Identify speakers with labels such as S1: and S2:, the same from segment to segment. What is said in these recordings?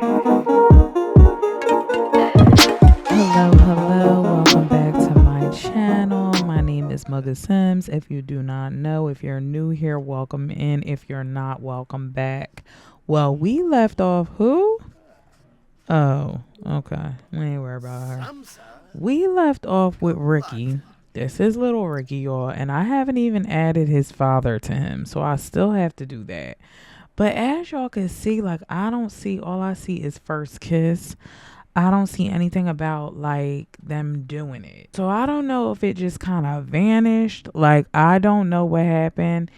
S1: Hello, welcome back to my channel. My name is Mugga Sims. If you do not know, if you're new here, welcome in. If you're not, welcome back. Well, we left off who? Oh, okay. We ain't worried about her. We left off with Ricky. This is little Ricky, y'all, and I haven't even added his father to him, so I still have to do that. But as y'all can see, like, all I see is first kiss. I don't see anything about like them doing it. So I don't know if it just kind of vanished. Like, I don't know what happened.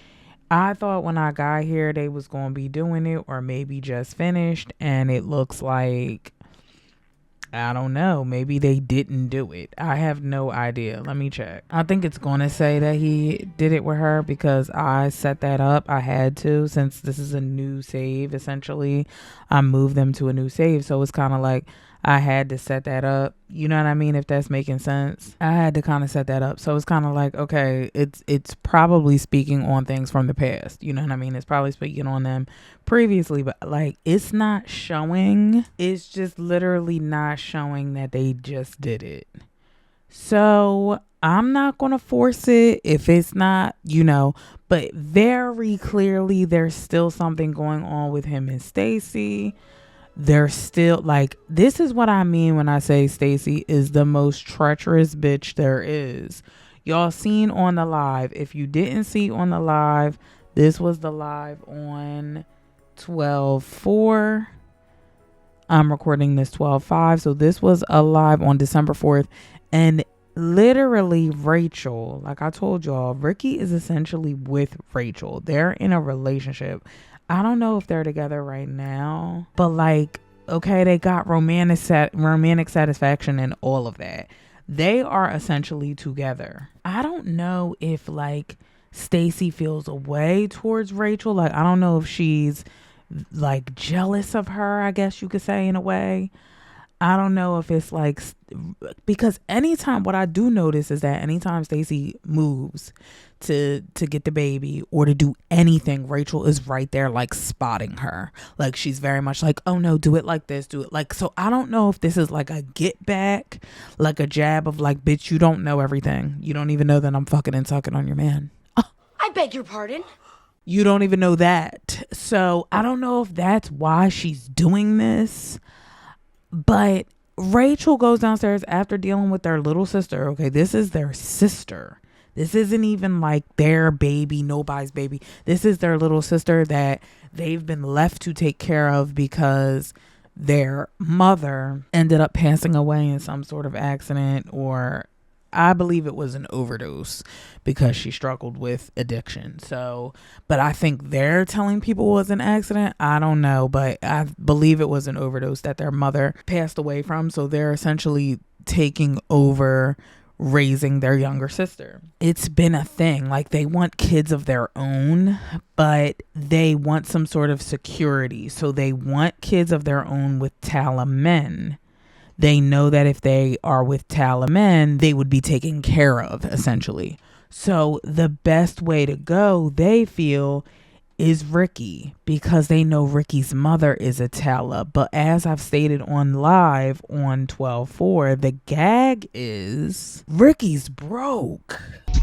S1: I thought when I got here they was going to be doing it, or maybe just finished, and it looks like, I don't know, maybe they didn't do it. I have no idea. Let me check. I think it's going to say that he did it with her because I set that up. I had to, since this is a new save essentially. I moved them to a new save, so it's kind of like I had to set that up. You know what I mean? If that's making sense. I had to kind of set that up. So it's kind of like, okay, it's probably speaking on things from the past. You know what I mean? It's probably speaking on them previously, but like, it's not showing. It's just literally not showing that they just did it. So I'm not going to force it if it's not, but very clearly there's still something going on with him and Stacy. They're still like, this is what I mean when I say Stacy is the most treacherous bitch there is. Y'all seen on the live. If you didn't see on the live, this was the live on 12/4. I'm recording this 12/5. So this was a live on December 4th. And literally Rachel, like I told y'all, Ricky is essentially with Rachel. They're in a relationship. I don't know if they're together right now, but like, okay, they got romantic satisfaction and all of that. They are essentially together. I don't know if like Stacy feels a way towards Rachel. Like, I don't know if she's like jealous of her, I guess you could say, in a way. I don't know if it's like, because anytime, what I do notice is that anytime Stacy moves to get the baby or to do anything, Rachel is right there, like spotting her. Like, she's very much like, oh no, do it like this, do it like, so I don't know if this is like a get back, like a jab of like, bitch, you don't know everything. You don't even know that I'm fucking and sucking on your man.
S2: I beg your pardon?
S1: You don't even know that. So I don't know if that's why she's doing this. But Rachel goes downstairs after dealing with their little sister. Okay, this is their sister. This isn't even like their baby, nobody's baby. This is their little sister that they've been left to take care of because their mother ended up passing away in some sort of accident, or I believe it was an overdose because she struggled with addiction. So, but I think they're telling people it was an accident. I don't know, but I believe it was an overdose that their mother passed away from. So they're essentially taking over raising their younger sister. It's been a thing. Like, they want kids of their own, but they want some sort of security. So they want kids of their own with Talla men. They know that if they are with Talla men, they would be taken care of, essentially. So the best way to go, they feel, is Ricky, because they know Ricky's mother is a Talla. But as I've stated on live on 12/4, the gag is Ricky's broke.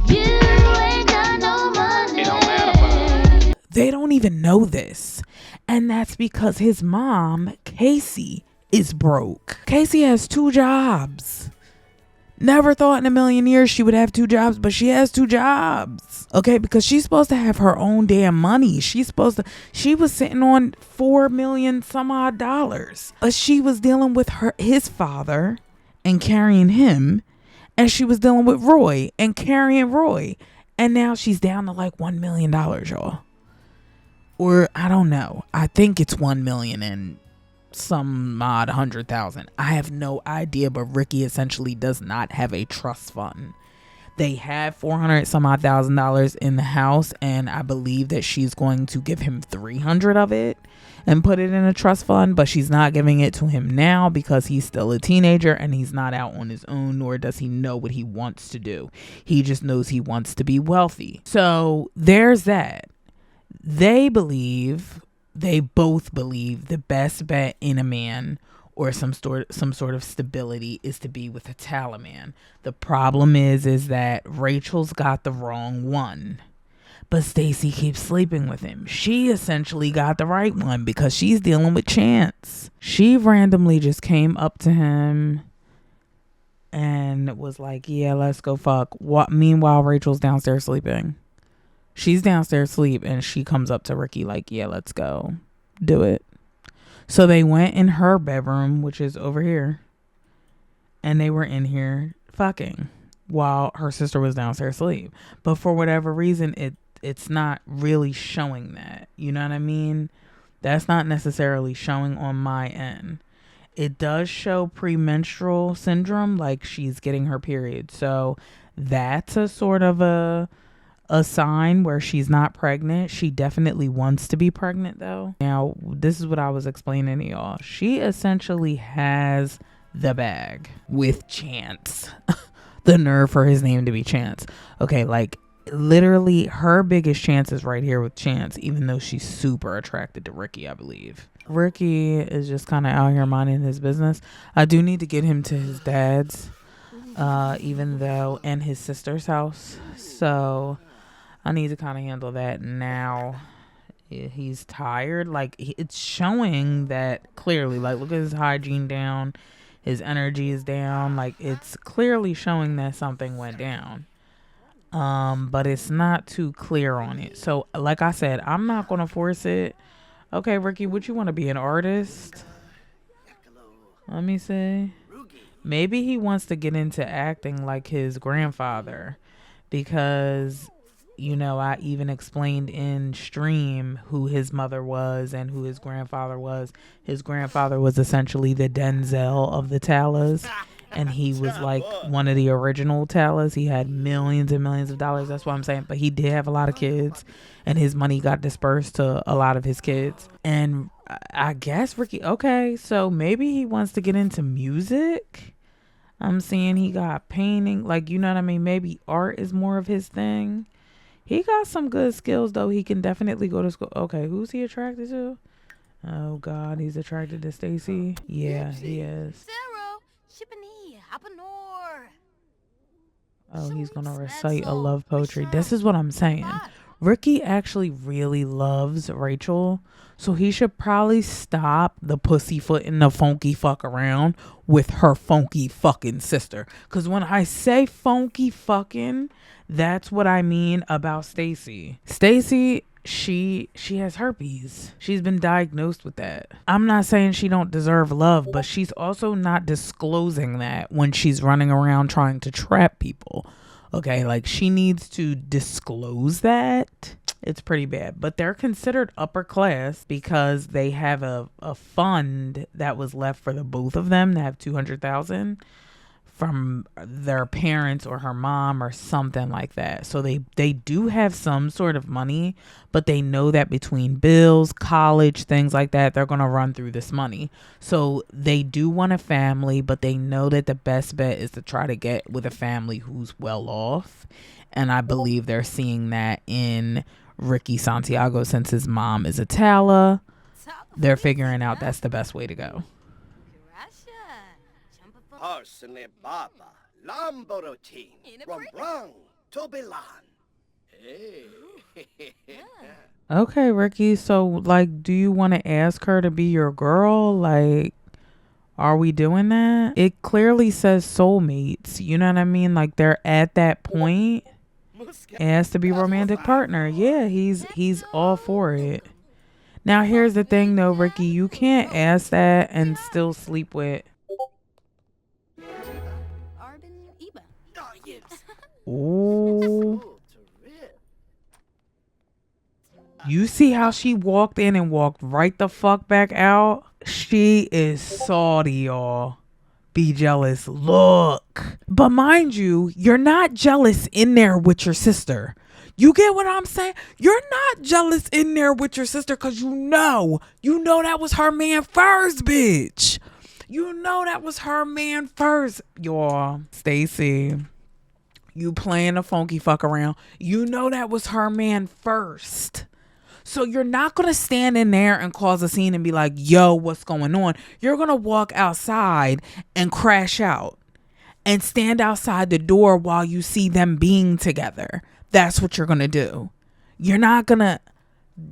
S1: You ain't got no money. It don't matter. They don't even know this. And that's because his mom, Casey, is broke. Casey has 2 jobs. Never thought in a million years she would have 2 jobs, but she has 2 jobs. Okay, because she's supposed to have her own damn money. She was sitting on $4 million some odd dollars. But she was dealing with his father and carrying him. And she was dealing with Roy and carrying Roy. And now she's down to like $1 million, y'all. Or I don't know. I think it's 1 million and some odd 100,000. I have no idea, but Ricky essentially does not have a trust fund. They have 400 some odd thousand dollars in the house, and I believe that she's going to give him 300 of it and put it in a trust fund, but she's not giving it to him now because he's still a teenager and he's not out on his own, nor does he know what he wants to do. He just knows he wants to be wealthy. So there's that. They believe they both believe the best bet in a man or some sort of stability is to be with a Talla man. The problem is that Rachel's got the wrong one. But Stacy keeps sleeping with him. She essentially got the right one because she's dealing with Chance. She randomly just came up to him and was like, yeah, let's go fuck. Meanwhile, Rachel's downstairs sleeping. She's downstairs asleep and she comes up to Ricky like, yeah, let's go. Do it. So they went in her bedroom, which is over here. And they were in here fucking while her sister was downstairs asleep. But for whatever reason, it's not really showing that. You know what I mean? That's not necessarily showing on my end. It does show premenstrual syndrome, like she's getting her period. So that's a sort of a sign where she's not pregnant. She definitely wants to be pregnant though. Now, this is what I was explaining to y'all. She essentially has the bag with Chance. The nerve for his name to be Chance. Okay, like literally her biggest chance is right here with Chance, even though she's super attracted to Ricky, I believe. Ricky is just kind of out here minding his business. I do need to get him to his dad's, even though, and his sister's house. So I need to kind of handle that now. He's tired. Like, it's showing that clearly. Like, look at his hygiene down. His energy is down. Like, it's clearly showing that something went down. But it's not too clear on it. So, like I said, I'm not going to force it. Okay, Ricky, would you want to be an artist? Let me see. Maybe he wants to get into acting like his grandfather. Because, you know, I even explained in stream who his mother was and who his grandfather was. His grandfather was essentially the Denzel of the Tallas. And he was like one of the original Tallas. He had millions and millions of dollars. That's what I'm saying. But he did have a lot of kids. And his money got dispersed to a lot of his kids. And I guess Ricky, okay, so maybe he wants to get into music. I'm seeing he got painting. Like, you know what I mean? Maybe art is more of his thing. He got some good skills, though. He can definitely go to school. Okay, who's he attracted to? Oh, God, he's attracted to Stacy. Yeah, he is. Oh, he's going to recite a love poetry. This is what I'm saying. Ricky actually really loves Rachel. So he should probably stop the pussyfoot and the funky fuck around with her funky fucking sister. Because when I say funky fucking, that's what I mean about Stacy. Stacy, she has herpes. She's been diagnosed with that. I'm not saying she don't deserve love, but she's also not disclosing that when she's running around trying to trap people. Okay, like she needs to disclose that. It's pretty bad. But they're considered upper class because they have a fund that was left for the both of them to have $200,000 from their parents or her mom or something like that. So they do have some sort of money, but they know that between bills, college, things like that, they're going to run through this money. So they do want a family, but they know that the best bet is to try to get with a family who's well off. And I believe they're seeing that in Ricky Santiago, since his mom is a Talla. They're figuring out that's the best way to go.
S3: Personally, Baba, Lamborotin, Rombrang, Tobilan. Hey.
S1: Okay, Ricky. So, like, do you want to ask her to be your girl? Like, are we doing that? It clearly says soulmates. You know what I mean? Like, they're at that point. It has to be romantic partner. Yeah, he's all for it. Now, here's the thing, though, Ricky. You can't ask that and still sleep with. Ooh. You see how she walked in and walked right the fuck back out? She is salty, y'all. Be jealous. Look. But mind you, you're not jealous in there with your sister. You get what I'm saying? You're not jealous in there with your sister because you know that was her man first, bitch. You know that was her man first, y'all. Stacy. You playing a funky fuck around. You know that was her man first. So you're not going to stand in there and cause a scene and be like, yo, what's going on? You're going to walk outside and crash out and stand outside the door while you see them being together. That's what you're going to do. You're not going to.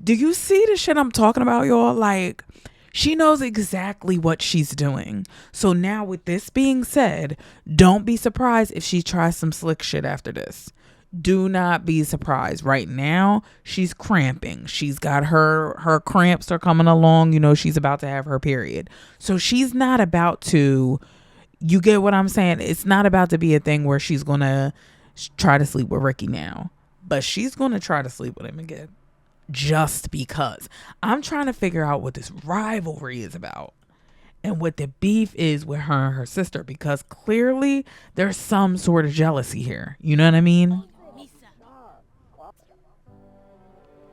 S1: Do you see the shit I'm talking about, y'all? Like, she knows exactly what she's doing. So now with this being said, don't be surprised if she tries some slick shit after this. Do not be surprised. Right now, she's cramping. She's got her cramps are coming along. You know, she's about to have her period. So she's not about to, you get what I'm saying? It's not about to be a thing where she's going to try to sleep with Ricky now. But she's going to try to sleep with him again. Just because. I'm trying to figure out what this rivalry is about and what the beef is with her and her sister, because clearly there's some sort of jealousy here. You know what I mean?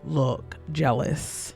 S1: Look, jealous.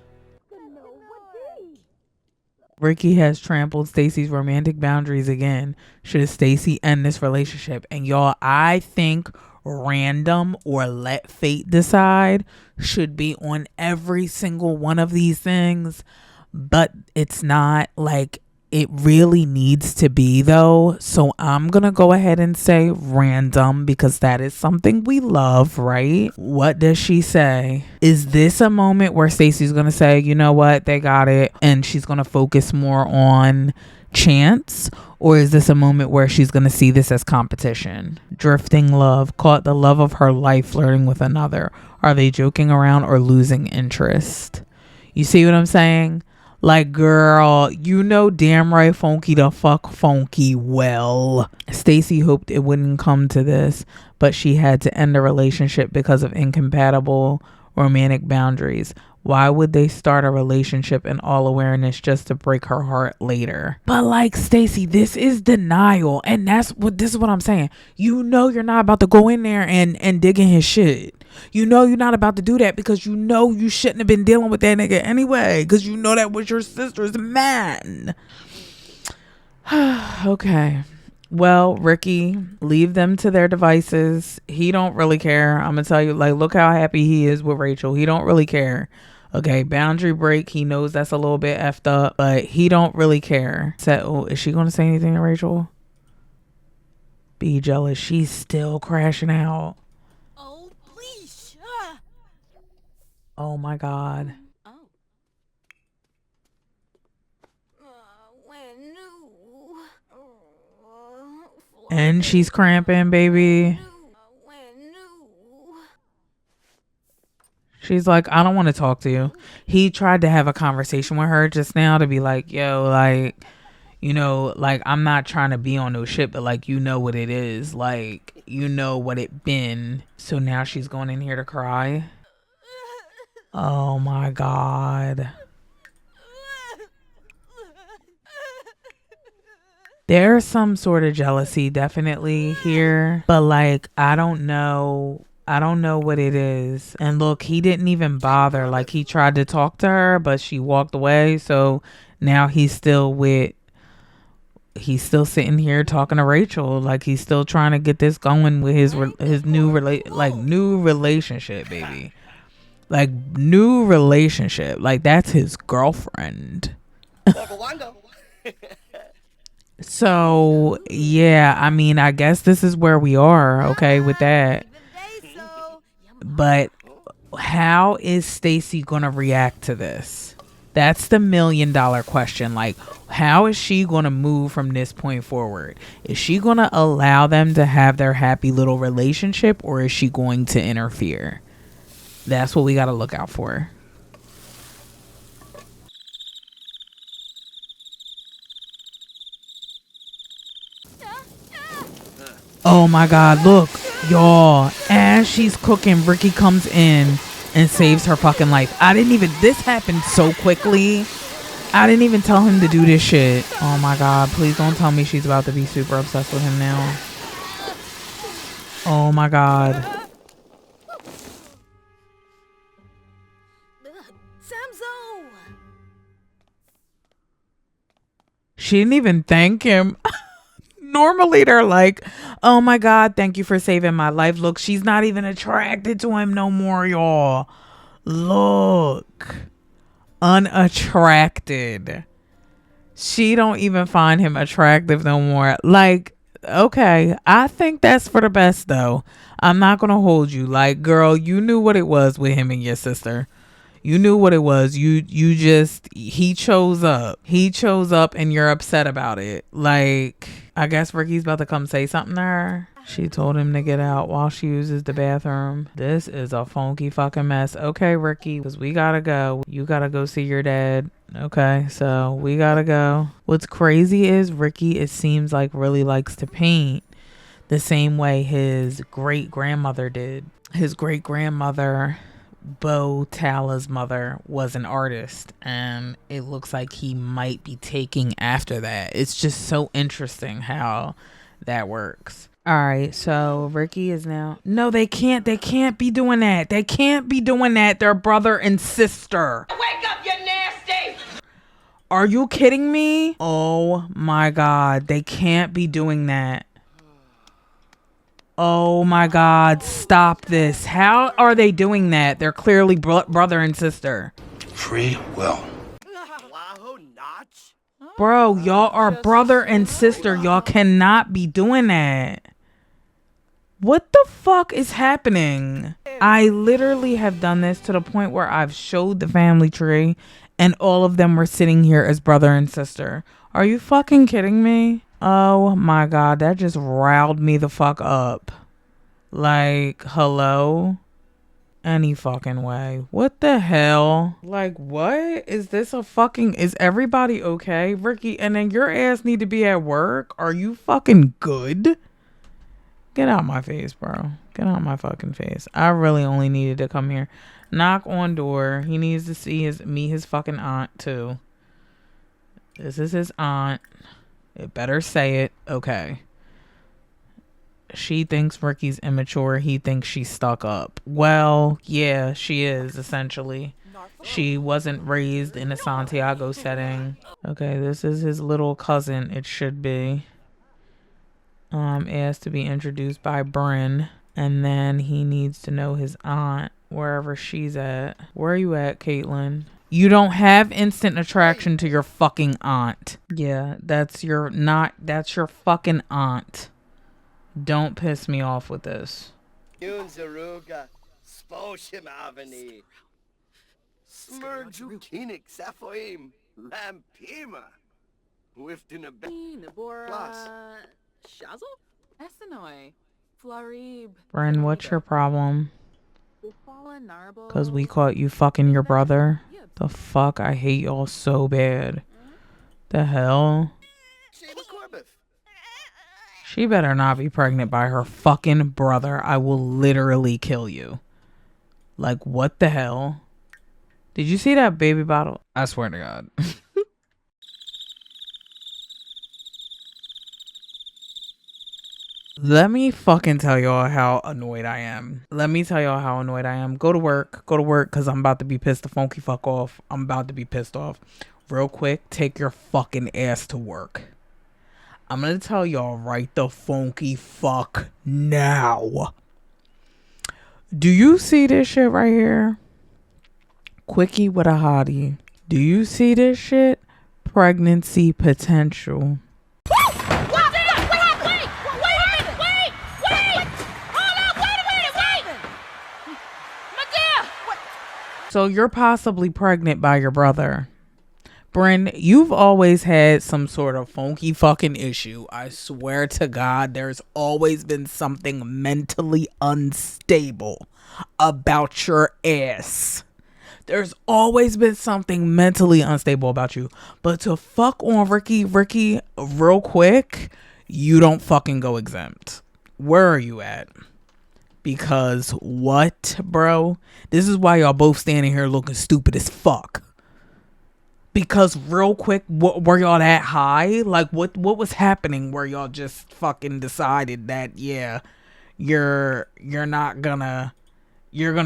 S1: Ricky has trampled Stacy's romantic boundaries again. Should Stacy end this relationship? And y'all, I think random or let fate decide should be on every single one of these things, but it's not. Like, it really needs to be though. So I'm gonna go ahead and say random, because that is something we love, right? What does she say? Is this a moment where Stacy's gonna say, you know what, they got it, and she's gonna focus more on chance? Or is this a moment where she's going to see this as competition? Drifting love, caught the love of her life flirting with another. Are they joking around or losing interest? You see what I'm saying? Like, girl, you know damn right Funky the fuck Funky well. Stacy hoped it wouldn't come to this, but she had to end a relationship because of incompatible romantic boundaries. Why would they start a relationship in all awareness just to break her heart later? But like, Stacy, this is denial. And this is what I'm saying. You know you're not about to go in there and dig in his shit. You know you're not about to do that, because you know you shouldn't have been dealing with that nigga anyway, because you know that was your sister's man. Okay. Well, Ricky, leave them to their devices. He don't really care. I'm gonna tell you, like, look how happy he is with Rachel. He don't really care. Okay, boundary break. He knows that's a little bit effed up, but he don't really care. So, is she gonna say anything to Rachel? Be jealous. She's still crashing out.
S2: Oh, please.
S1: Oh my God. And she's cramping, baby. She's like, I don't want to talk to you. He tried to have a conversation with her just now to be like, yo, like, you know, like, I'm not trying to be on no shit, but like, you know what it is. Like, you know what it been. So now she's going in here to cry. Oh my God. There's some sort of jealousy definitely here, but like, I don't know what it is. And look, he didn't even bother. Like, he tried to talk to her, but she walked away. So now he's still sitting here talking to Rachel. Like, he's still trying to get this going with his new relationship, baby. Like, new relationship. Like, that's his girlfriend. So, yeah, I mean, I guess this is where we are, okay, with that. But how is Stacy going to react to this? That's the $1 million question. Like, how is she going to move from this point forward? Is she going to allow them to have their happy little relationship, or is she going to interfere? That's what we got to look out for. Oh my God, look, y'all, as she's cooking, Ricky comes in and saves her fucking life. This happened so quickly. I didn't even tell him to do this shit. Oh my God, please don't tell me she's about to be super obsessed with him now. Oh my God. She didn't even thank him. Normally they're like, oh my God, thank you for saving my life. Look, she's not even attracted to him no more, y'all. Look. Unattracted. She don't even find him attractive no more. Like, okay, I think that's for the best though. I'm not gonna hold you. Like, girl, you knew what it was with him and your sister. You knew what it was. You just, he chose up. He chose up and you're upset about it. Like, I guess Ricky's about to come say something to her. She told him to get out while she uses the bathroom. This is a funky fucking mess. Okay, Ricky, because we gotta go. You gotta go see your dad. Okay, so we gotta go. What's crazy is Ricky, it seems like, really likes to paint the same way his great grandmother did. His great grandmother, Bo Talla's mother, was an artist, and it looks like he might be taking after that. It's just so interesting how that works. All right, so Ricky is now... No, they can't be doing that. They can't be doing that. They're brother and sister.
S2: Wake up, you nasty!
S1: Are you kidding me? Oh my God, they can't be doing that. Oh my God, stop this. How are they doing that? They're clearly brother and sister.
S4: Free will.
S1: Bro, y'all are brother and sister. Y'all cannot be doing that. What the fuck is happening? I literally have done this to the point where I've showed the family tree and all of them were sitting here as brother and sister. Are you fucking kidding me? Oh my God, that just riled me the fuck up. Like, hello? Any fucking way. What the hell? Like, what? Is this a fucking... Is everybody okay, Ricky? And then your ass need to be at work? Are you fucking good? Get out my face, bro. Get out my fucking face. I really only needed to come here. Knock on door. He needs to see meet his fucking aunt, too. This is his aunt. It better say it. Okay. She thinks Ricky's immature. He thinks she's stuck up. Well, yeah, she is, essentially. She wasn't raised in a Santiago setting. Okay, this is his little cousin, it should be. Asked to be introduced by Bryn. And then he needs to know his aunt, wherever she's at. Where are you at, Caitlin? You don't have instant attraction to your fucking aunt. Yeah, that's your fucking aunt. Don't piss me off with this. Bren, what's your problem? Because we caught you fucking your brother? The fuck? I hate y'all so bad. The hell? She better not be pregnant by her fucking brother. I will literally kill you. Like, what the hell? Did you see that baby bottle? I swear to God. Let me fucking tell y'all how annoyed I am. Let me tell y'all how annoyed I am. Go to work. Go to work because I'm about to be pissed the funky fuck off. I'm about to be pissed off. Real quick, take your fucking ass to work. I'm going to tell y'all right the funky fuck now. Do you see this shit right here? Quickie with a hottie. Do you see this shit? Pregnancy potential. So you're possibly pregnant by your brother. Bryn, you've always had some sort of funky fucking issue. I swear to God, there's always been something mentally unstable about your ass. There's always been something mentally unstable about you. But to fuck on Ricky, real quick, you don't fucking go exempt. Where are you at? Because what, bro? This is why y'all both standing here looking stupid as fuck. Because real quick, were y'all that high? Like, what was happening where y'all just fucking decided that, yeah, you're gonna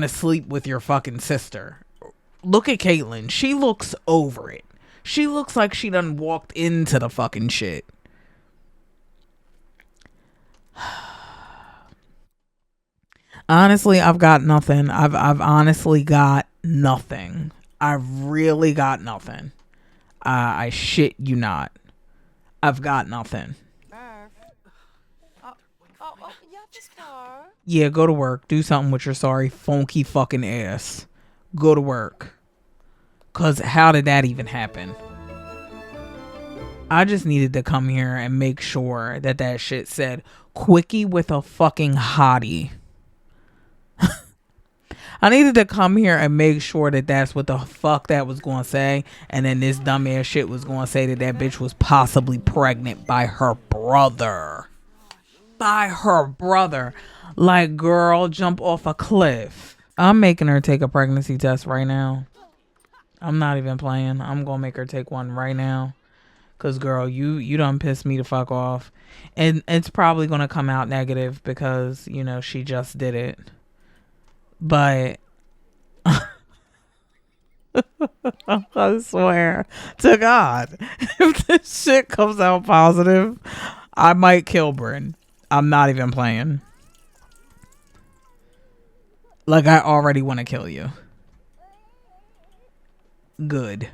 S1: sleep with your fucking sister? Look at Caitlin. She looks over it. She looks like she done walked into the fucking shit. Honestly, I've got nothing. I've honestly got nothing. I really got nothing. I shit you not. I've got nothing. Yeah, go to work. Do something with your sorry funky fucking ass. Go to work. Cause how did that even happen? I just needed to come here and make sure that that shit said quickie with a fucking hottie. I needed to come here and make sure that that's what the fuck that was going to say. And then this dumbass shit was going to say that that bitch was possibly pregnant by her brother. By her brother. Like, girl, jump off a cliff. I'm making her take a pregnancy test right now. I'm not even playing. I'm going to make her take one right now. Because, girl, you done pissed me the fuck off. And it's probably going to come out negative because, you know, she just did it. But I swear to God, if this shit comes out positive, I might kill Bryn. I'm not even playing. Like, I already want to kill you. Good.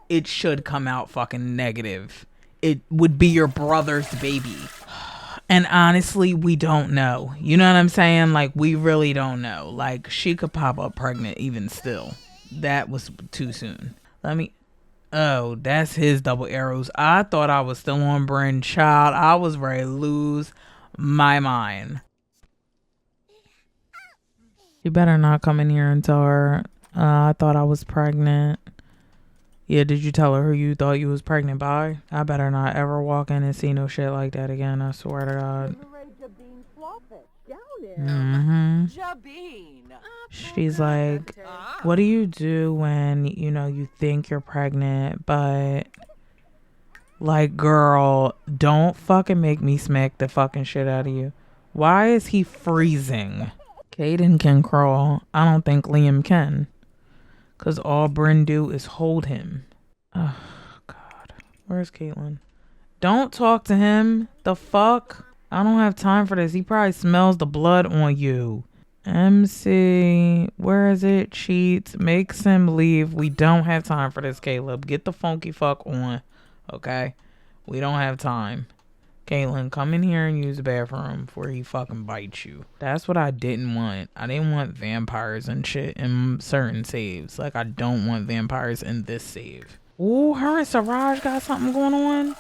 S1: It should come out fucking negative. It would be your brother's baby. And honestly, we don't know. You know what I'm saying? Like, we really don't know. Like, she could pop up pregnant even still. That was too soon. Oh, that's his double arrows. I thought I was still on Bryn. Child, I was ready to lose my mind. You better not come in here and tell her, I thought I was pregnant. Yeah, did you tell her who you thought you was pregnant by? I better not ever walk in and see no shit like that again. I swear to God. She's like, what do you do when, you know, you think you're pregnant, but like, girl, don't fucking make me smack the fucking shit out of you. Why is he freezing? Caden can crawl. I don't think Liam can. Because all Bryn do is hold him. Oh, God. Where's Caitlin? Don't talk to him. The fuck? I don't have time for this. He probably smells the blood on you. MC. Where is it? Cheats. Makes him leave. We don't have time for this, Caleb. Get the funky fuck on. Okay? We don't have time. Caitlin, come in here and use the bathroom before he fucking bites you. That's what I didn't want. I didn't want vampires and shit in certain saves. Like, I don't want vampires in this save. Ooh, her and Siraj got something going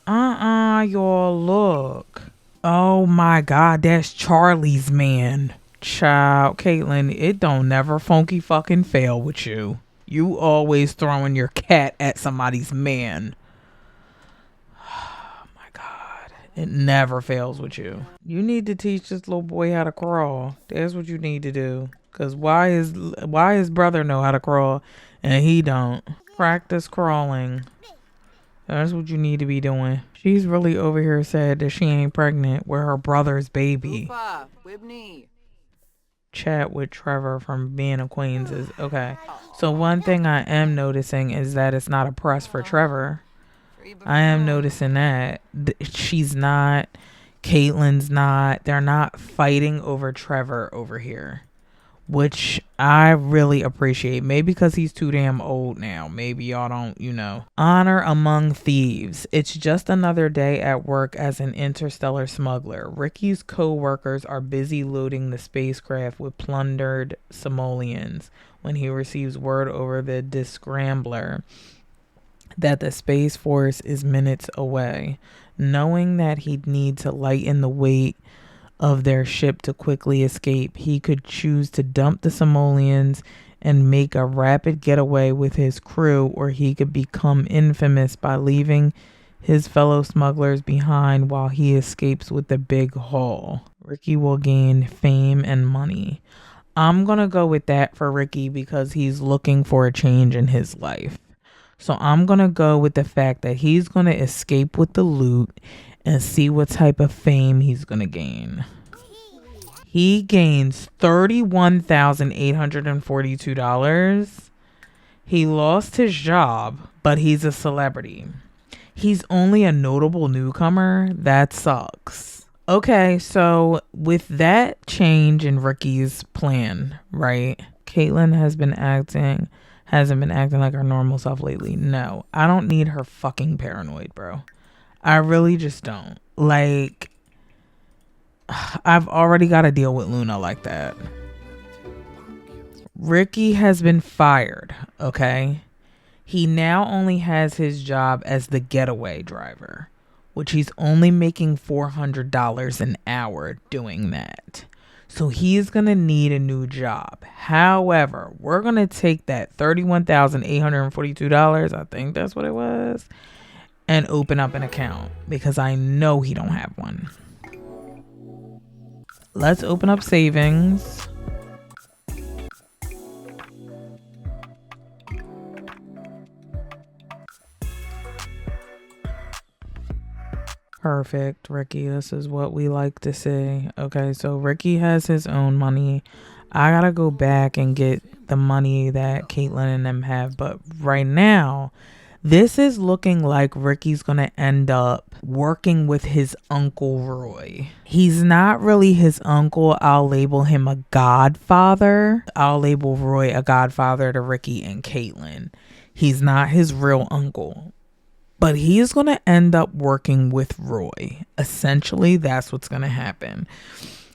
S1: on? Y'all, look. Oh my God, that's Charlie's man. Child, Caitlin, it don't never funky fucking fail with you. You always throwing your cat at somebody's man. It never fails with you. You need to teach this little boy how to crawl. That's what you need to do. Cause why his brother know how to crawl and he don't? Practice crawling. That's what you need to be doing. She's really over here sad that she ain't pregnant with her brother's baby. Chat with Trevor from being acquaintances. Okay. So one thing I am noticing is that it's not a press for Trevor. I am noticing that she's not, Caitlin's not, they're not fighting over Trevor over here, which I really appreciate. Maybe because he's too damn old now. Maybe y'all don't, you know. Honor among thieves. It's just another day at work as an interstellar smuggler. Ricky's co-workers are busy loading the spacecraft with plundered simoleons when he receives word over the Discrambler that the Space Force is minutes away. Knowing that he'd need to lighten the weight of their ship to quickly escape, he could choose to dump the simoleons and make a rapid getaway with his crew, or he could become infamous by leaving his fellow smugglers behind while he escapes with the big haul. Ricky will gain fame and money. I'm gonna go with that for Ricky because he's looking for a change in his life. So I'm going to go with the fact that he's going to escape with the loot and see what type of fame he's going to gain. He gains $31,842. He lost his job, but he's a celebrity. He's only a notable newcomer. That sucks. Okay, so with that change in Ricky's plan, right? Caitlyn hasn't been acting like her normal self lately. No, I don't need her fucking paranoid, bro. I really just don't. Like, I've already got to deal with Luna like that. Ricky has been fired, okay? He now only has his job as the getaway driver, which he's only making $400 an hour doing that. So he's going to need a new job. However, we're going to take that $31,842, I think that's what it was, and open up an account because I know he don't have one. Let's open up savings. Perfect, Ricky. This is what we like to see. Okay, so Ricky has his own money. I gotta go back and get the money that Caitlyn and them have. But right now, this is looking like Ricky's gonna end up working with his uncle Roy. He's not really his uncle. I'll label him a godfather. I'll label Roy a godfather to Ricky and Caitlyn. He's not his real uncle. But he is going to end up working with Roy. Essentially, that's what's going to happen.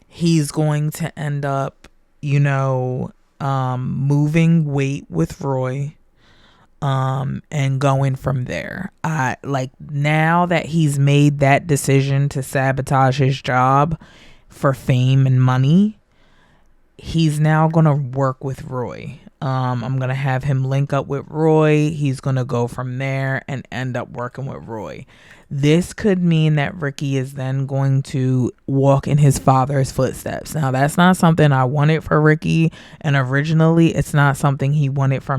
S1: He's going to end up, moving weight with Roy, and going from there. Now that he's made that decision to sabotage his job for fame and money, he's now going to work with Roy. I'm going to have him link up with Roy. He's going to go from there and end up working with Roy. This could mean that Ricky is then going to walk in his father's footsteps. Now, that's not something I wanted for Ricky, and originally it's not something he wanted for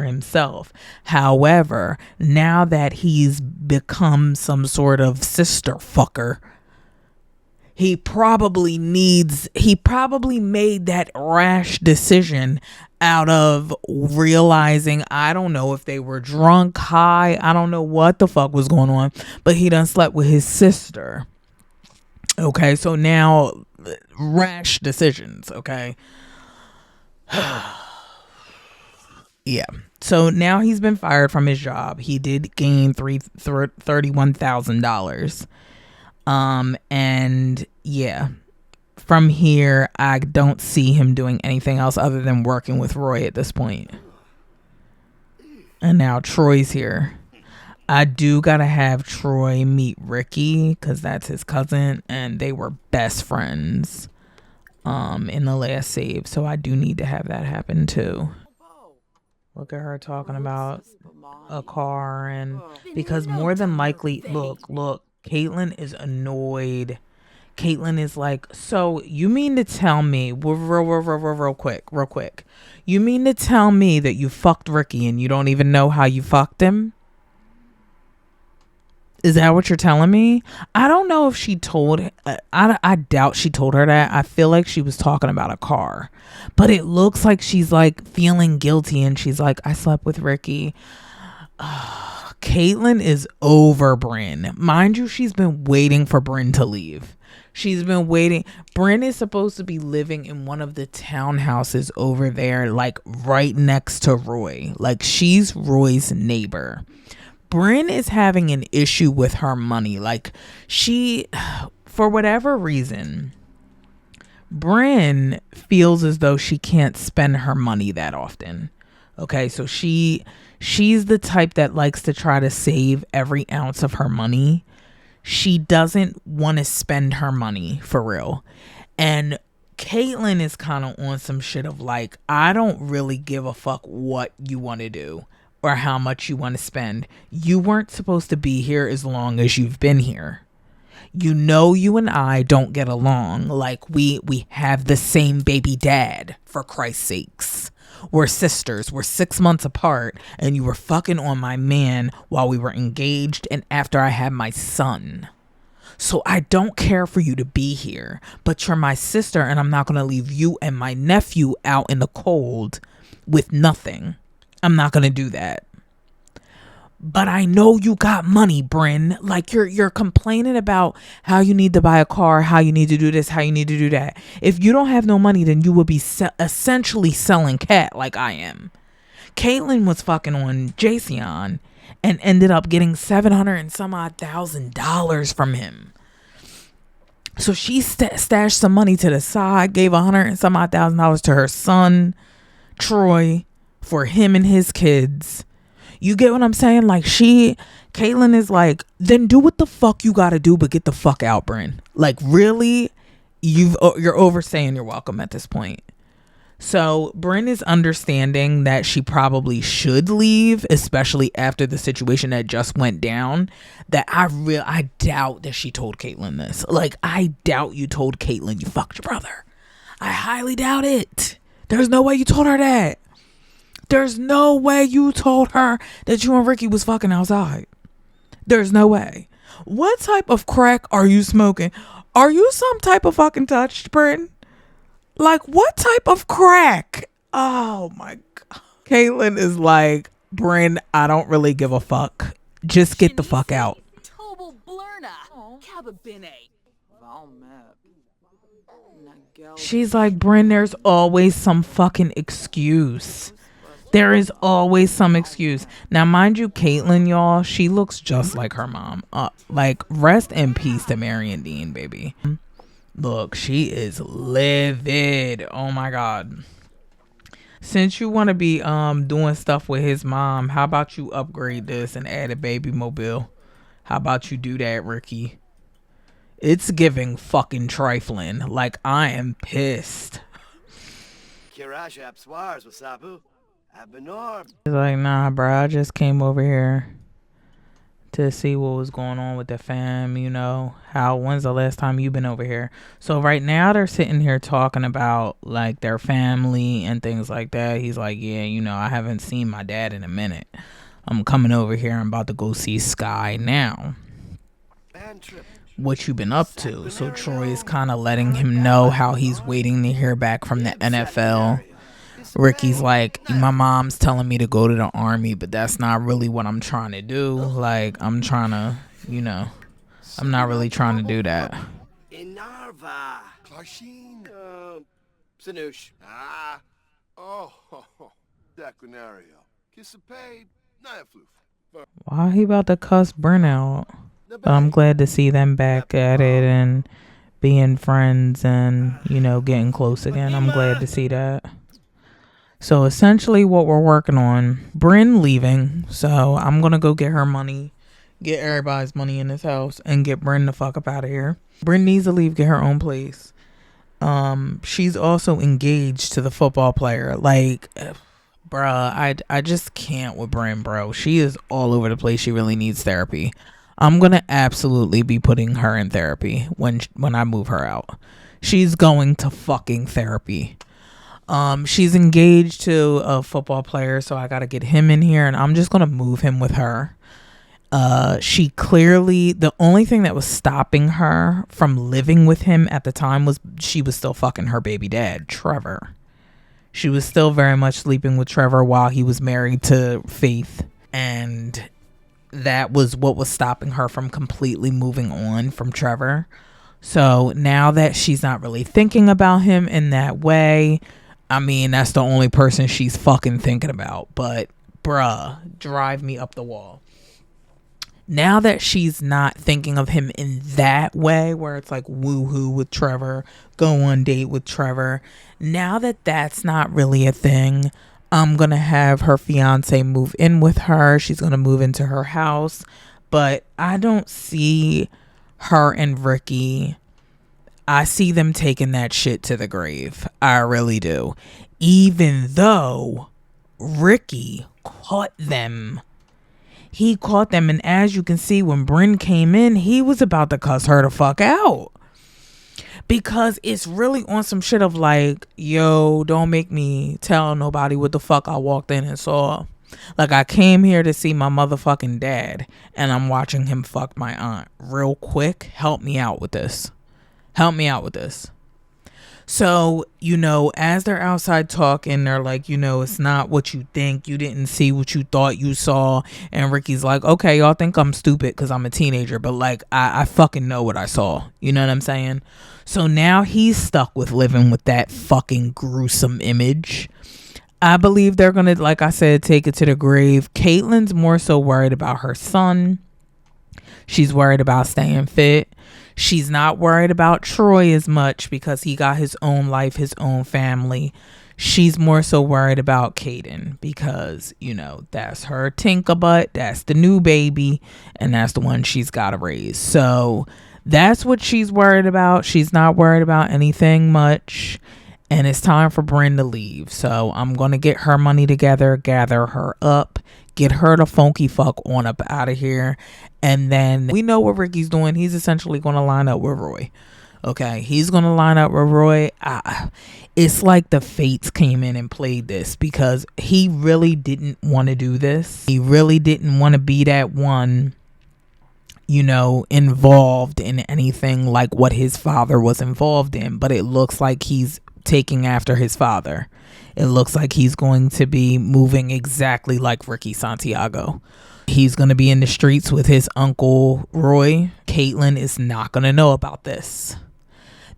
S1: himself. However, now that he's become some sort of sister fucker, he probably made that rash decision out of realizing, I don't know if they were drunk, high, I don't know what the fuck was going on, but he done slept with his sister. Okay, so now rash decisions, okay? Yeah. So now he's been fired from his job. He did gain $31,000. And yeah, from here, I don't see him doing anything else other than working with Roy at this point. And now Troy's here. I do gotta have Troy meet Ricky because that's his cousin and they were best friends in the last save. So I do need to have that happen too. Look at her talking about a car, and because more than likely, look, Caitlyn is annoyed. Caitlyn is like, so you mean to tell me, real quick, you mean to tell me that you fucked Ricky and you don't even know how you fucked him? Is that what you're telling me? I don't know if she told, I doubt she told her that. I feel like she was talking about a car, but it looks like she's like feeling guilty and she's like, I slept with Ricky. Caitlyn is over Brynn. Mind you, she's been waiting for Brynn to leave. She's been waiting. Brynn is supposed to be living in one of the townhouses over there, like right next to Roy. Like she's Roy's neighbor. Brynn is having an issue with her money. Like she, for whatever reason, Brynn feels as though she can't spend her money that often. Okay, so she's the type that likes to try to save every ounce of her money. She doesn't want to spend her money for real. And Caitlyn is kind of on some shit of like, I don't really give a fuck what you want to do or how much you want to spend. You weren't supposed to be here as long as you've been here. You know, you and I don't get along. Like we have the same baby dad, for Christ's sakes. We're sisters. We're 6 months apart, and you were fucking on my man while we were engaged and after I had my son. So I don't care for you to be here, but you're my sister, and I'm not going to leave you and my nephew out in the cold with nothing. I'm not going to do that. But I know you got money, Bryn. Like you're complaining about how you need to buy a car, how you need to do this, how you need to do that. If you don't have no money, then you would be essentially selling cat like I am. Caitlyn was fucking on Jason and ended up getting $700 and some odd $1,000 from him. So she stashed some money to the side, gave $100 and some odd $1,000 to her son, Troy, for him and his kids. You get what I'm saying? Like Caitlyn is like, then do what the fuck you gotta do, but get the fuck out, Bryn. Like really, you're overstaying your welcome at this point. So Bryn is understanding that she probably should leave, especially after the situation that just went down. That I doubt that she told Caitlyn this. Like I doubt you told Caitlyn you fucked your brother. I highly doubt it. There's no way you told her that. There's no way you told her that you and Ricky was fucking outside. There's no way. What type of crack are you smoking? Are you some type of fucking touched, Bryn? Like, what type of crack? Oh, my God. Caitlyn is like, Bryn, I don't really give a fuck. Just get the fuck out. She's like, Bryn, there's always some fucking excuse. There is always some excuse. Now, mind you, Caitlyn, y'all, she looks just like her mom. Like, rest in peace to Marion Dean, baby. Look, she is livid. Oh, my God. Since you want to be doing stuff with his mom, how about you upgrade this and add a baby mobile? How about you do that, Ricky? It's giving fucking trifling. Like, I am pissed. He's like, nah, bro, I just came over here to see what was going on with the fam, you know. When's the last time you've been over here? So right now they're sitting here talking about like their family and things like that. He's like, yeah, you know, I haven't seen my dad in a minute. I'm coming over here. I'm about to go see Sky now. What you been up to? So Troy is kind of letting him know how he's waiting to hear back from the NFL. Ricky's like, my mom's telling me to go to the army, but that's not really what I'm trying to do. Like, I'm trying to, you know, I'm not really trying to do that. Why he about to cuss Bryn out? But I'm glad to see them back at it and being friends and, you know, getting close again. I'm glad to see that. So essentially what we're working on, Bryn leaving. So I'm going to go get her money, get everybody's money in this house and get Bryn the fuck up out of here. Bryn needs to leave, get her own place. She's also engaged to the football player. Like, bruh, I just can't with Bryn, bro. She is all over the place. She really needs therapy. I'm going to absolutely be putting her in therapy when I move her out. She's going to fucking therapy. She's engaged to a football player, so I got to get him in here and I'm just going to move him with her. She clearly, the only thing that was stopping her from living with him at the time was she was still fucking her baby dad, Trevor. She was still very much sleeping with Trevor while he was married to Faith. And that was what was stopping her from completely moving on from Trevor. So now that she's not really thinking about him in that way, I mean, that's the only person she's fucking thinking about. But bruh, drive me up the wall. Now that she's not thinking of him in that way, where it's like woohoo with Trevor, go on date with Trevor. Now that that's not really a thing, I'm going to have her fiance move in with her. She's going to move into her house. But I don't see her and Ricky. I see them taking that shit to the grave. I really do. Even though Ricky caught them. He caught them. And as you can see, when Bryn came in, he was about to cuss her the fuck out. Because it's really on some shit of like, yo, don't make me tell nobody what the fuck I walked in and saw. Like, I came here to see my motherfucking dad and I'm watching him fuck my aunt. Real quick, help me out with this. Help me out with this. So, as they're outside talking, they're like, it's not what you think. You didn't see what you thought you saw. And Ricky's like, okay, y'all think I'm stupid because I'm a teenager, but like, I fucking know what I saw. You know what I'm saying? So now he's stuck with living with that fucking gruesome image. I believe they're going to, like I said, take it to the grave. Caitlyn's more so worried about her son. She's worried about staying fit. She's not worried about Troy as much because he got his own life, his own family. She's more so worried about Caden because, that's her tinkerbutt. That's the new baby. And that's the one she's got to raise. So that's what she's worried about. She's not worried about anything much. And it's time for Bryn to leave. So I'm going to get her money together, gather her up, get her the funky fuck on up out of here. And then we know what Ricky's doing. He's essentially going to line up with Roy. Okay, he's going to line up with Roy. It's like the fates came in and played this because he really didn't want to do this. He really didn't want to be that one, involved in anything like what his father was involved in. But it looks like he's taking after his father. It looks like he's going to be moving exactly like Ricky Santiago. He's going to be in the streets with his uncle Roy. Caitlyn is not going to know about this.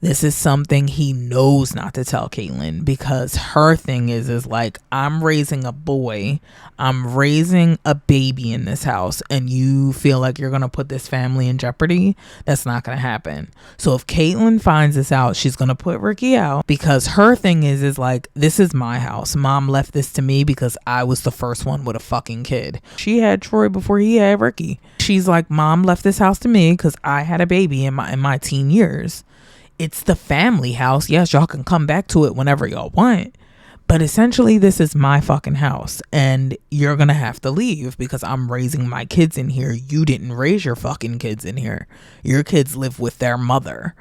S1: This is something he knows not to tell Caitlyn because her thing is like, I'm raising a boy. I'm raising a baby in this house and you feel like you're going to put this family in jeopardy. That's not going to happen. So if Caitlyn finds this out, she's going to put Ricky out because her thing is like, this is my house. Mom left this to me because I was the first one with a fucking kid. She had Troy before he had Ricky. She's like, Mom left this house to me because I had a baby in my teen years. It's the family house. Yes, y'all can come back to it whenever y'all want. But essentially, this is my fucking house. And you're going to have to leave because I'm raising my kids in here. You didn't raise your fucking kids in here. Your kids live with their mother.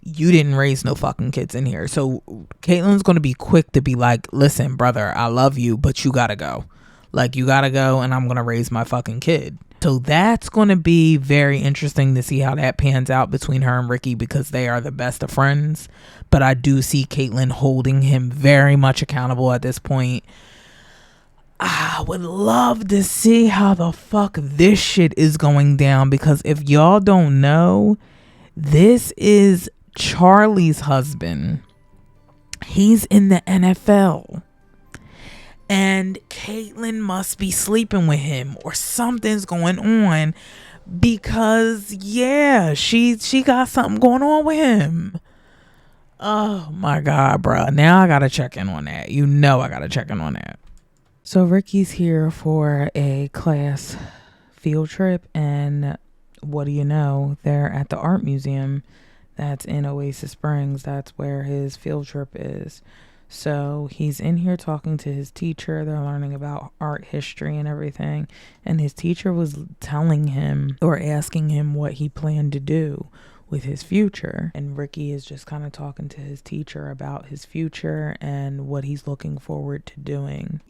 S1: You didn't raise no fucking kids in here. So Caitlyn's going to be quick to be like, listen, brother, I love you, but you got to go. Like, you got to go and I'm going to raise my fucking kid. So that's going to be very interesting to see how that pans out between her and Ricky because they are the best of friends. But I do see Caitlyn holding him very much accountable at this point. I would love to see how the fuck this shit is going down because if y'all don't know, this is Charlie's husband. He's in the NFL. And Caitlyn must be sleeping with him or something's going on because, yeah, she got something going on with him. Oh, my God, bro. Now I got to check in on that. I got to check in on that. So Ricky's here for a class field trip. And what do you know? They're at the art museum that's in Oasis Springs. That's where his field trip is. So he's in here talking to his teacher. They're learning about art history and everything. And his teacher was telling him or asking him what he planned to do with his future. And Ricky is just kind of talking to his teacher about his future and what he's looking forward to doing.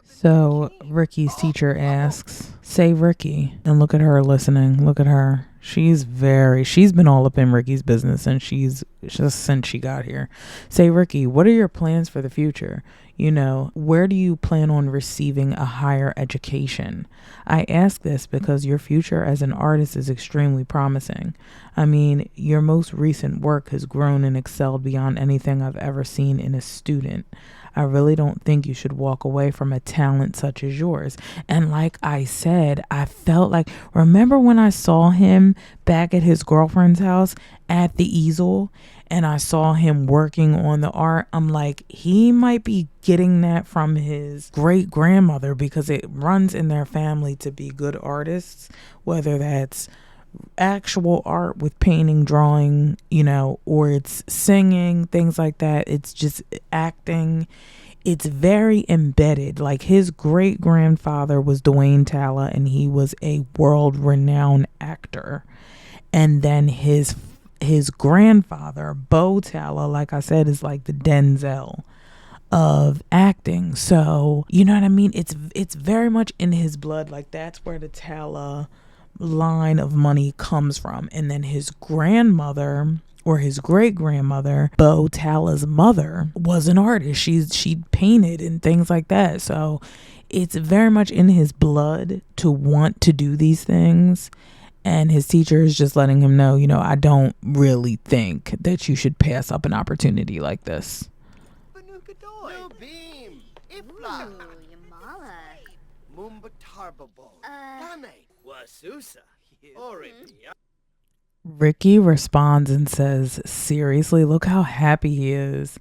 S1: So Ricky's teacher asks, say Ricky. And look at her listening. Look at her. She's been all up in Ricky's business and she's just since she got here. Say, Ricky, what are your plans for the future? Where do you plan on receiving a higher education? I ask this because your future as an artist is extremely promising. I mean, your most recent work has grown and excelled beyond anything I've ever seen in a student. I really don't think you should walk away from a talent such as yours. And like I said, I felt like, remember when I saw him back at his girlfriend's house at the easel and I saw him working on the art? I'm like, he might be getting that from his great grandmother because it runs in their family to be good artists, whether that's actual art with painting, drawing, or it's singing, things like that. It's just acting. It's very embedded. Like his great grandfather was Dwayne Talla and he was a world renowned actor. And then his grandfather, Bo Talla, like I said, is like the Denzel of acting. So, you know what I mean? It's very much in his blood. Like that's where the Talla line of money comes from. And then his grandmother, or his great grandmother, Bo Talla's mother, was an artist. She painted and things like that. So it's very much in his blood to want to do these things. And his teacher is just letting him know, I don't really think that you should pass up an opportunity like this.
S3: No beam. Ifla. Mumba Tarbabo. Dane. Wasusa. Oribia.
S1: Ricky responds and says, seriously, look how happy he is.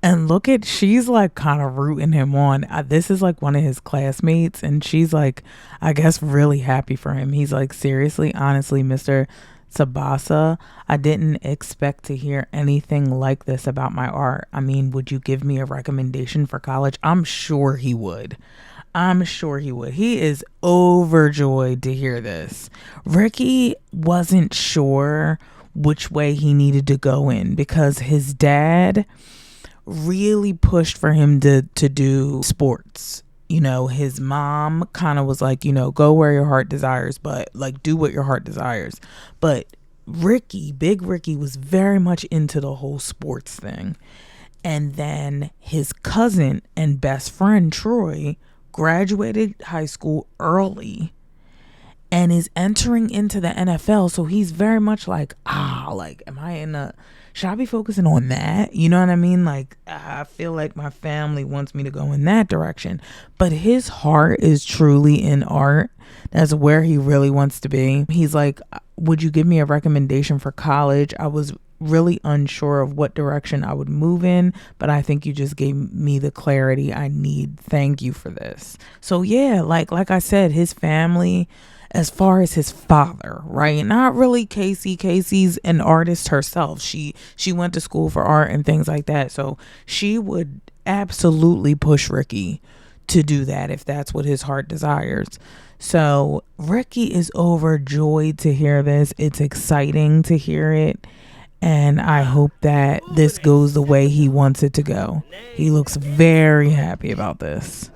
S1: And look at, she's like kind of rooting him on. This is like one of his classmates, and she's like, I guess, really happy for him. He's like, seriously, honestly, Mr. Tsubasa, I didn't expect to hear anything like this about my art. I mean, would you give me a recommendation for college? I'm sure he would. He is overjoyed to hear this. Ricky wasn't sure which way he needed to go in because his dad really pushed for him to do sports. His mom kind of was like, go where your heart desires, but like do what your heart desires. But Big Ricky was very much into the whole sports thing. And then his cousin and best friend, Troy, graduated high school early and is entering into the NFL. So he's very much like, should I be focusing on that? You know what I mean? Like, I feel like my family wants me to go in that direction. But his heart is truly in art. That's where he really wants to be. He's like, would you give me a recommendation for college? I was really unsure of what direction I would move in, but I think you just gave me the clarity I need. Thank you for this. So yeah, like I said, his family, as far as his father, right? Not really Casey. Casey's an artist herself. She went to school for art and things like that. So she would absolutely push Ricky to do that if that's what his heart desires. So Ricky is overjoyed to hear this. It's exciting to hear it. And I hope that this goes the way he wants it to go. He looks very happy about this.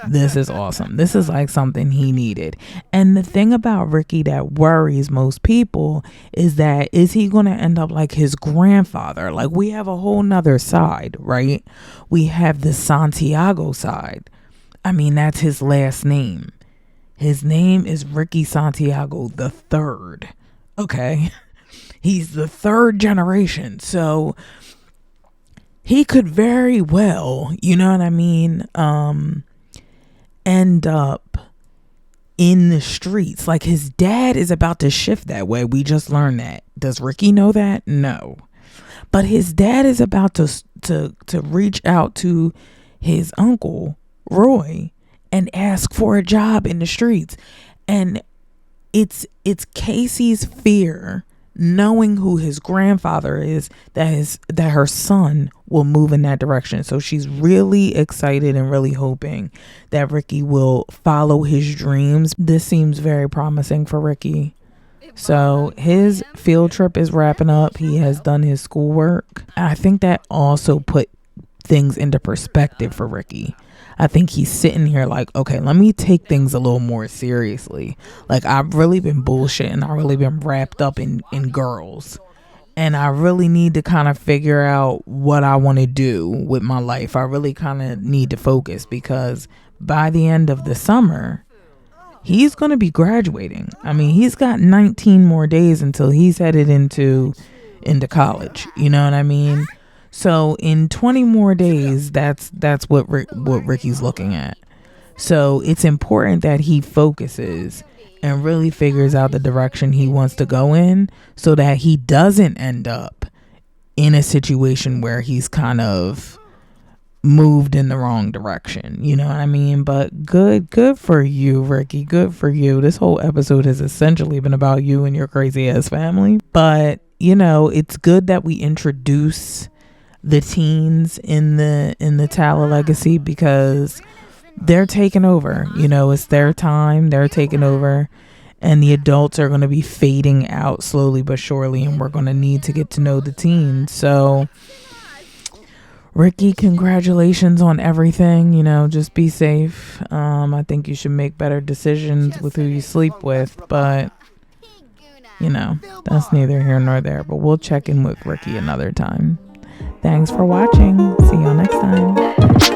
S1: This is awesome. This is like something he needed. And the thing about Ricky that worries most people is that, is he going to end up like his grandfather? Like, we have a whole nother side, right? We have the Santiago side. I mean, that's his last name. His name is Ricky Santiago the third. Okay. He's the third generation. So he could very well, you know what I mean, end up in the streets. Like, his dad is about to shift that way. We just learned that. Does Ricky know that? No. But his dad is about to reach out to his uncle, Roy, and ask for a job in the streets. And it's Casey's fear, knowing who his grandfather is, that her son will move in that direction. So she's really excited and really hoping that Ricky will follow his dreams. This seems very promising for Ricky. So his field trip is wrapping up. He has done his schoolwork. I think that also put things into perspective for Ricky. I think he's sitting here like, okay, let me take things a little more seriously. Like, I've really been bullshitting. I've really been wrapped up in girls. And I really need to kind of figure out what I want to do with my life. I really kind of need to focus, because by the end of the summer, he's going to be graduating. I mean, he's got 19 more days until he's headed into college. You know what I mean? So in 20 more days, that's what Ricky's looking at. So it's important that he focuses and really figures out the direction he wants to go in, so that he doesn't end up in a situation where he's kind of moved in the wrong direction. You know what I mean? But good for you, Ricky. Good for you. This whole episode has essentially been about you and your crazy ass family. But, it's good that we introduce the teens in the Talla legacy, because they're taking over. It's their time. They're taking over, and the adults are going to be fading out slowly but surely, and we're going to need to get to know the teens. So Ricky, congratulations on everything. Just be safe. I think you should make better decisions with who you sleep with, but you know, that's neither here nor there. But we'll check in with Ricky another time. Thanks for watching. See y'all next time.